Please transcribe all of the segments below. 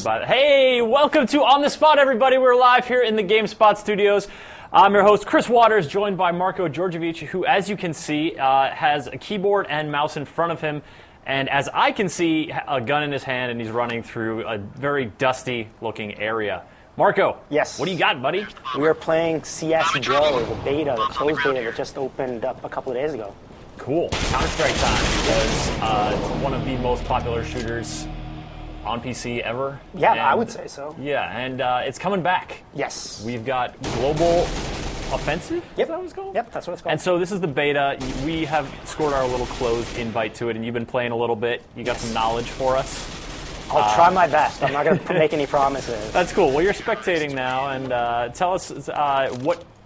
Hey, welcome to On the Spot, everybody. We're live here in the GameSpot studios. I'm your host, Chris Waters, joined by Marco Georgievich, who, as you can see, has a keyboard and mouse in front of him. And as I can see, a gun in his hand, and he's running through a very dusty-looking area. Marco, yes. What do you got, buddy? We are playing CSGO, the beta, the closed beta that just opened up a couple of days ago. Cool. Counter-Strike time, because it's one of the most popular shooters on PC ever. Yeah, I would say so. Yeah, and it's coming back. Yes. We've got Global Offensive? Yep. Is that what it's called? Yep, that's what it's called. And so this is the beta. We have scored our little closed invite to it, and you've been playing a little bit. You got some knowledge for us? I'll try my best. I'm not going to make any promises. That's cool. Well, you're spectating now, and tell us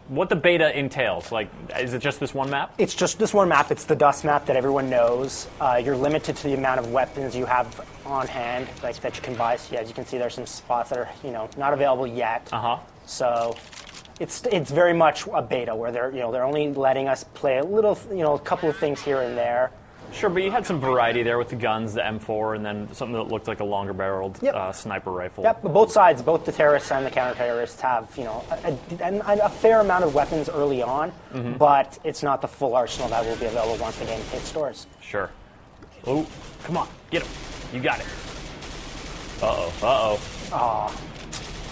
what the beta entails. Like, is it just this one map? It's just this one map. It's the dust map that everyone knows. You're limited to the amount of weapons you have on hand, like that you can buy. So, yeah, as you can see, there's some spots that are not available yet. So it's very much a beta where they're only letting us play a little, a couple of things here and there. Sure, but you had some variety there with the guns, the M4, and then something that looked like a longer-barreled sniper rifle. Yep, but both sides, both the terrorists and the counter-terrorists have, a fair amount of weapons early on, but it's not the full arsenal that will be available once the game hits stores. Sure. Oh, come on, get him. You got it. Uh-oh. Aw.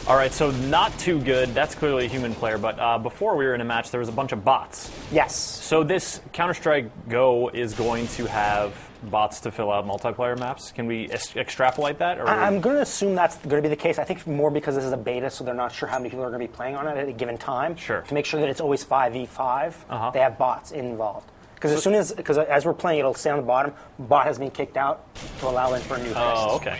All right, so not too good. That's clearly a human player, but before we were in a match, there was a bunch of bots. Yes. So this Counter-Strike Go is going to have bots to fill out multiplayer maps. Can we extrapolate that? Or I'm going to assume that's going to be the case. I think more because this is a beta, so they're not sure how many people are going to be playing on it at a given time. Sure. To make sure that it's always 5v5, they have bots involved. Because as we're playing, it'll say on the bottom, bot has been kicked out to allow in for a new test. Oh, okay.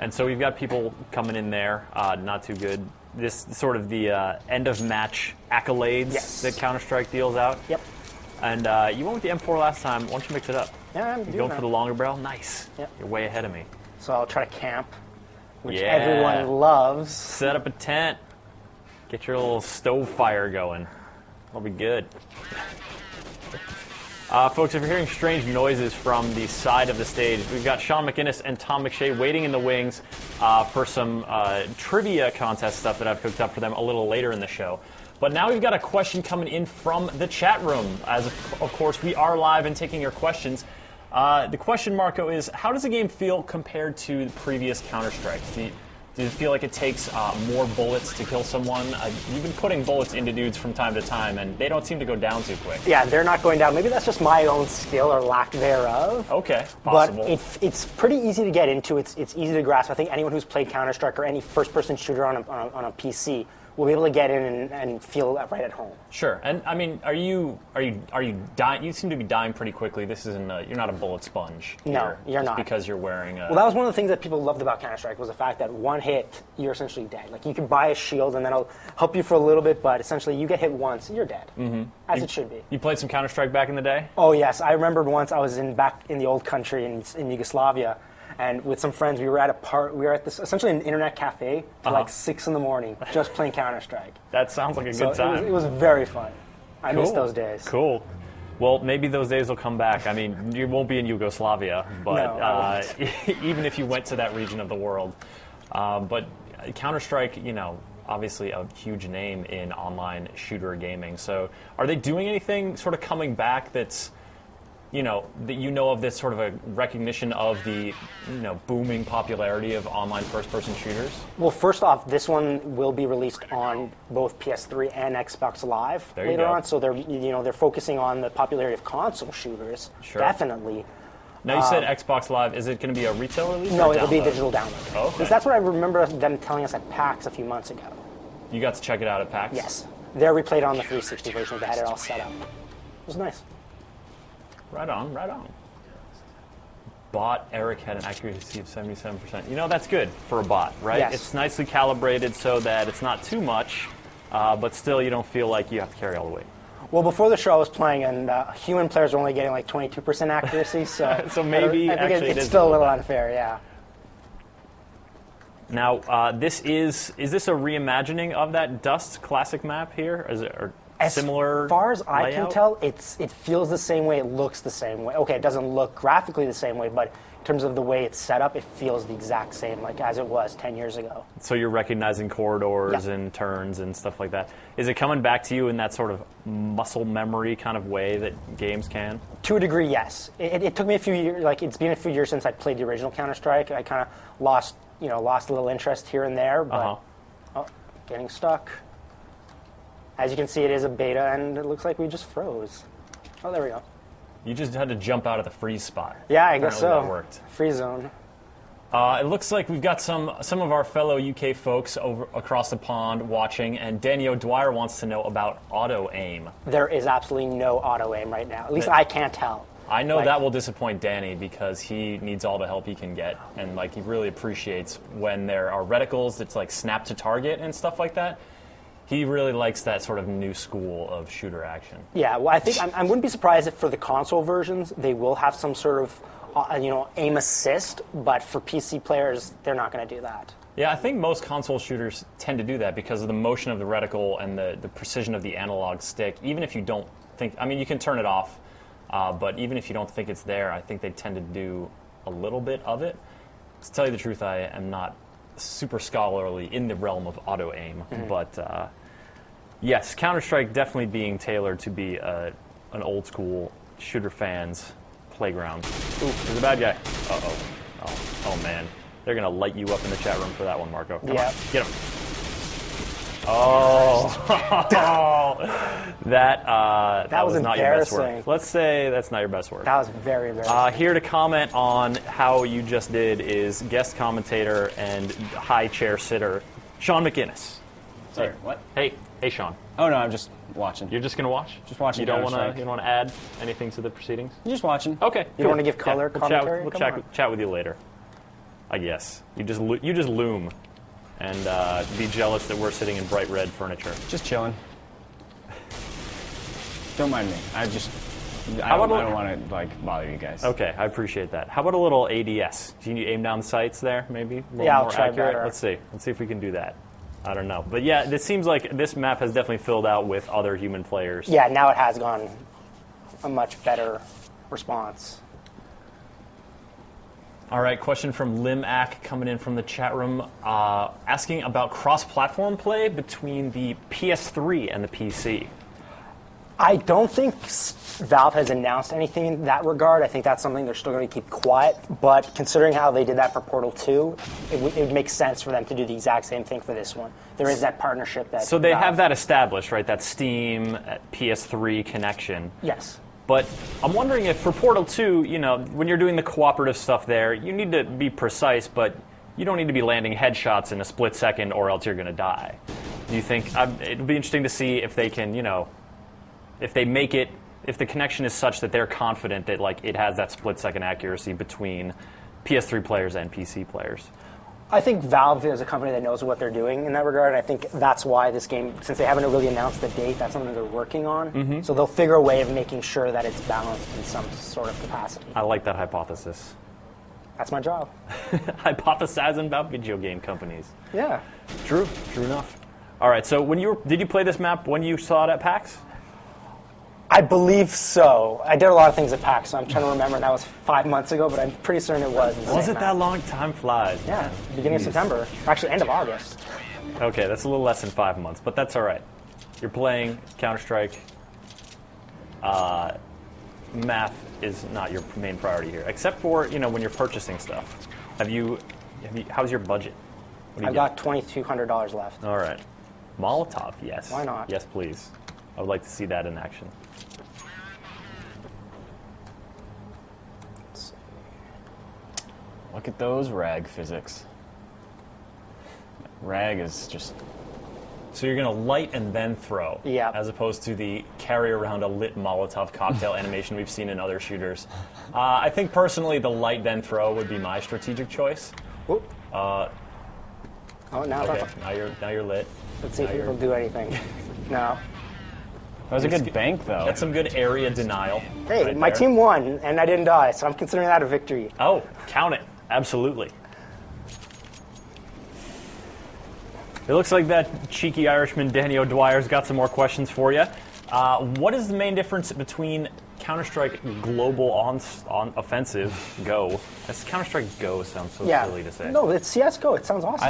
And so we've got people coming in there, not too good. This sort of the end-of-match accolades that Counter-Strike deals out. Yep. And you went with the M4 last time. Why don't you mix it up? Yeah, I'm going for the longer barrel? Nice. Yep. You're way ahead of me. So I'll try to camp, which everyone loves. Set up a tent. Get your little stove fire going. That'll be good. Folks, if you're hearing strange noises from the side of the stage, we've got Sean McInnes and Tom McShay waiting in the wings for some trivia contest stuff that I've cooked up for them a little later in the show. But now we've got a question coming in from the chat room. As of course, we are live and taking your questions. The question, Marco, is how does the game feel compared to the previous Counter-Strike? Do you feel like it takes more bullets to kill someone? You've been putting bullets into dudes from time to time, and they don't seem to go down too quick. Yeah, they're not going down. Maybe that's just my own skill or lack thereof. Okay, possible. But it's pretty easy to get into. It's easy to grasp. I think anyone who's played Counter-Strike or any first-person shooter on a PC will be able to get in and feel right at home. Sure. And I mean, are you dying? You seem to be dying pretty quickly. This isn't you're not a bullet sponge. No, you're not. Because you're wearing a... Well, that was one of the things that people loved about Counter-Strike was the fact that one hit, you're essentially dead. Like, you can buy a shield and then it'll help you for a little bit, but essentially you get hit once, you're dead. As it should be. You played some Counter-Strike back in the day? Oh, yes. I remembered once I was back in the old country in Yugoslavia, and with some friends, we were at this essentially an internet cafe till like 6 in the morning, just playing Counter-Strike. That sounds like a good time. It was very fun. I miss those days. Cool. Well, maybe those days will come back. I mean, you won't be in Yugoslavia, but even if you went to that region of the world. But Counter-Strike, obviously a huge name in online shooter gaming. So are they doing anything sort of coming back that's that of this sort of a recognition of the, booming popularity of online first-person shooters? Well, first off, this one will be released on both PS3 and Xbox Live later on. So they're focusing on the popularity of console shooters. Sure. Definitely. Now you said Xbox Live. Is it going to be a retail release? No, it'll be a digital download. Oh, okay. Because that's what I remember them telling us at PAX a few months ago. You got to check it out at PAX? Yes. There we played on the 360 version. They had it all set up. It was nice. Right on. Bot Eric had an accuracy of 77%. That's good for a bot, right? Yes. It's nicely calibrated so that it's not too much, but still you don't feel like you have to carry all the weight. Well, before the show I was playing, and human players were only getting like 22% accuracy, so so maybe I think it's still a little unfair, yeah. Now, this is this a reimagining of that Dust classic map here? Is it similar? As far as I layout? can tell, it feels the same way. It looks the same way. Okay, it doesn't look graphically the same way, but in terms of the way it's set up, it feels the exact same like as it was 10 years ago. So you're recognizing corridors and turns and stuff like that. Is it coming back to you in that sort of muscle memory kind of way that games can? To a degree, yes. It took me a few years. Like it's been a few years since I played the original Counter-Strike. I kind of lost a little interest here and there. But oh, getting stuck. As you can see, it is a beta, and it looks like we just froze. Oh, there we go. You just had to jump out of the freeze spot. Yeah, I guess so. That worked. Free zone. It looks like we've got some of our fellow UK folks over across the pond watching, and Danny O'Dwyer wants to know about auto aim. There is absolutely no auto aim right now. At least I can't tell. I know that will disappoint Danny because he needs all the help he can get, and like he really appreciates when there are reticles that's like snap to target and stuff like that. He really likes that sort of new school of shooter action. Yeah, well, I think I wouldn't be surprised if for the console versions they will have some sort of aim assist, but for PC players they're not going to do that. Yeah, I think most console shooters tend to do that because of the motion of the reticle and the precision of the analog stick. Even if you don't think, I mean, you can turn it off, but even if you don't think it's there, I think they tend to do a little bit of it. To tell you the truth, I am not super scholarly in the realm of auto aim, but yes, Counter-Strike definitely being tailored to be an old school shooter fans playground. Ooh, there's a bad guy. Oh man, they're gonna light you up in the chat room for that one, Marco. Come on, get him. Oh, that was not your best work. Let's say that's not your best work. That was very embarrassing. Here to comment on how you just did is guest commentator and high chair sitter, Sean McInnes. Sorry, what? Hey, Sean. Oh no, I'm just watching. You're just gonna watch? Just watching. You don't want to add anything to the proceedings? I'm just watching. Okay. You don't want to give color commentary? We'll chat with you later. I guess you just loom and be jealous that we're sitting in bright red furniture. Just chilling. Don't mind me. I don't want to like bother you guys. Okay, I appreciate that. How about a little ADS? Can you aim down the sights there, maybe? I'll try better. Let's see if we can do that. I don't know. But yeah, it seems like this map has definitely filled out with other human players. Yeah, now it has gone a much better response. All right, question from Limac coming in from the chat room, asking about cross-platform play between the PS3 and the PC. I don't think Valve has announced anything in that regard. I think that's something they're still going to keep quiet. But considering how they did that for Portal 2, it would make sense for them to do the exact same thing for this one. There is that partnership that. So they have that established, right? That Steam PS3 connection. Yes. But I'm wondering if for Portal 2, when you're doing the cooperative stuff there, you need to be precise, but you don't need to be landing headshots in a split second or else you're going to die. Do you think it'll be interesting to see if they can, if they make it, if the connection is such that they're confident that like it has that split-second accuracy between PS3 players and PC players. I think Valve is a company that knows what they're doing in that regard. I think that's why this game, since they haven't really announced the date, that's something they're working on. So they'll figure a way of making sure that it's balanced in some sort of capacity. I like that hypothesis. That's my job. Hypothesizing about video game companies. Yeah. True enough. All right, so did you play this map when you saw it at PAX? I believe so. I did a lot of things at PAX, so I'm trying to remember. That was 5 months ago, but I'm pretty certain it was. Was it that long? Time flies. Yeah, beginning of September. Actually, end of August. Okay, that's a little less than 5 months, but that's all right. You're playing Counter-Strike. Math is not your main priority here, except for when you're purchasing stuff. How's your budget? I've got $2,200 left. All right. Molotov, yes. Why not? Yes, please. I would like to see that in action. Look at those rag physics. Rag is just... So you're going to light and then throw, as opposed to the carry around a lit Molotov cocktail animation we've seen in other shooters. I think personally the light then throw would be my strategic choice. Now you're lit. Let's see if it'll do anything. No. That was a good bank, though. That's some good area denial. Hey, right my there. team won, and I didn't die, so I'm considering that a victory. Oh, count it. Absolutely. It looks like that cheeky Irishman, Danny O'Dwyer's got some more questions for you. What is the main difference between Counter-Strike Global on Offensive Go. That's Counter-Strike Go sounds so silly to say. No, it's CSGO. It sounds awesome.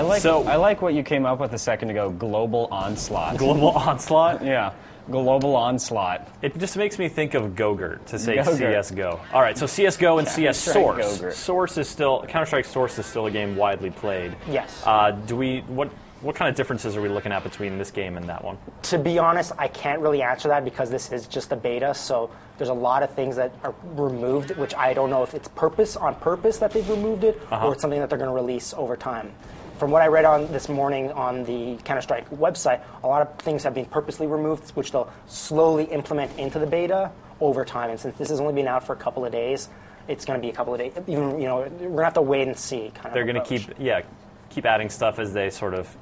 I like what you came up with a second ago. Global Onslaught. Global Onslaught? Yeah. Global Onslaught. It just makes me think of Gogurt to say CSGO. All right, so CSGO and CS Source. Source is still Counter-Strike Source is still a game widely played. Yes. What kind of differences are we looking at between this game and that one? To be honest, I can't really answer that because this is just a beta, so there's a lot of things that are removed, which I don't know if it's on purpose that they've removed it, or it's something that they're going to release over time. From what I read on this morning on the Counter-Strike website, a lot of things have been purposely removed, which they'll slowly implement into the beta over time. And since this has only been out for a couple of days, it's going to be a couple of days. Even we're going to have to wait and see. They're going to keep adding stuff as they sort of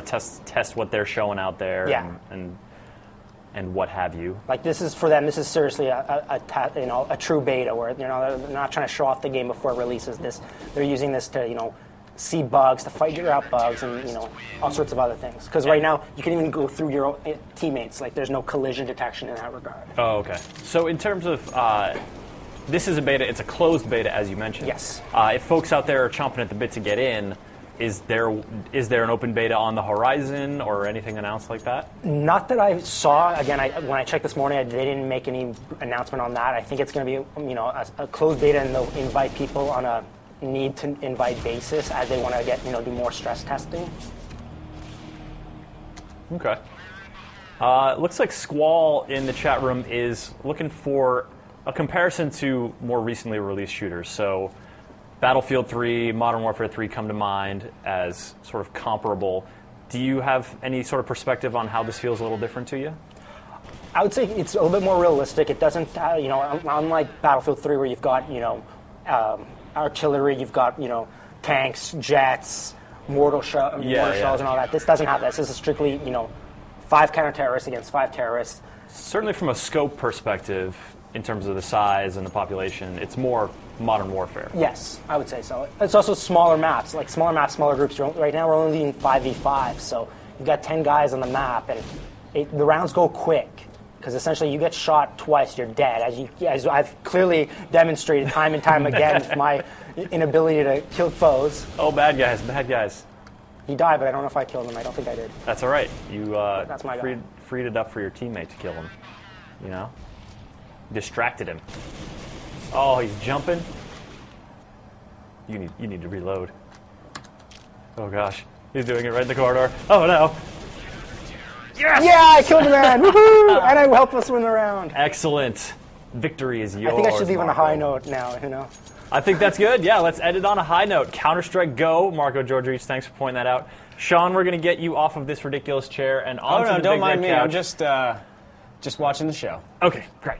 test what they're showing out there and what have you. Like this is for them. This is seriously a true beta where they're not trying to show off the game before it releases. They're using this to see bugs, to figure out bugs, and all sorts of other things. Because right now you can even go through your own teammates. Like there's no collision detection in that regard. Oh, okay. So in terms of this is a beta. It's a closed beta, as you mentioned. Yes. If folks out there are chomping at the bit to get in. Is there an open beta on the horizon or anything announced like that? Not that I saw. Again, when I checked this morning, they didn't make any announcement on that. I think it's going to be a closed beta, and they'll invite people on a need to invite basis as they want to get do more stress testing. Okay. Looks like Squall in the chat room is looking for a comparison to more recently released shooters. So. Battlefield 3, Modern Warfare 3 come to mind as sort of comparable. Do you have any sort of perspective on how this feels a little different to you? I would say it's a little bit more realistic. It doesn't, unlike Battlefield 3 where you've got, artillery, you've got, tanks, jets, mortar shells and all that. This doesn't have that. This is strictly, 5 counter-terrorists against 5 terrorists. Certainly from a scope perspective, in terms of the size and the population, it's more Modern Warfare. Yes, I would say so. It's also smaller maps, like smaller maps, smaller groups. Right now we're only doing 5v5, so you've got 10 guys on the map, and the rounds go quick, because essentially you get shot twice, you're dead, as I've clearly demonstrated time and time again with my inability to kill foes. Oh, bad guys. He died, but I don't know if I killed him. I don't think I did. That's all right. You That's my freed it up for your teammate to kill him, Distracted him. Oh, he's jumping. You need to reload. Oh gosh, he's doing it right in the corridor. Oh no! Yes! Yeah, I killed a man. Woohoo! And I helped us win the round. Excellent. Victory is yours. I think I should leave on a high note now. I think that's good. Yeah, let's end it on a high note. Counter-Strike Go, Marco Georgievich. Thanks for pointing that out. Sean, we're going to get you off of this ridiculous chair and onto the big red couch. don't mind me. I'm just watching the show. Okay, great.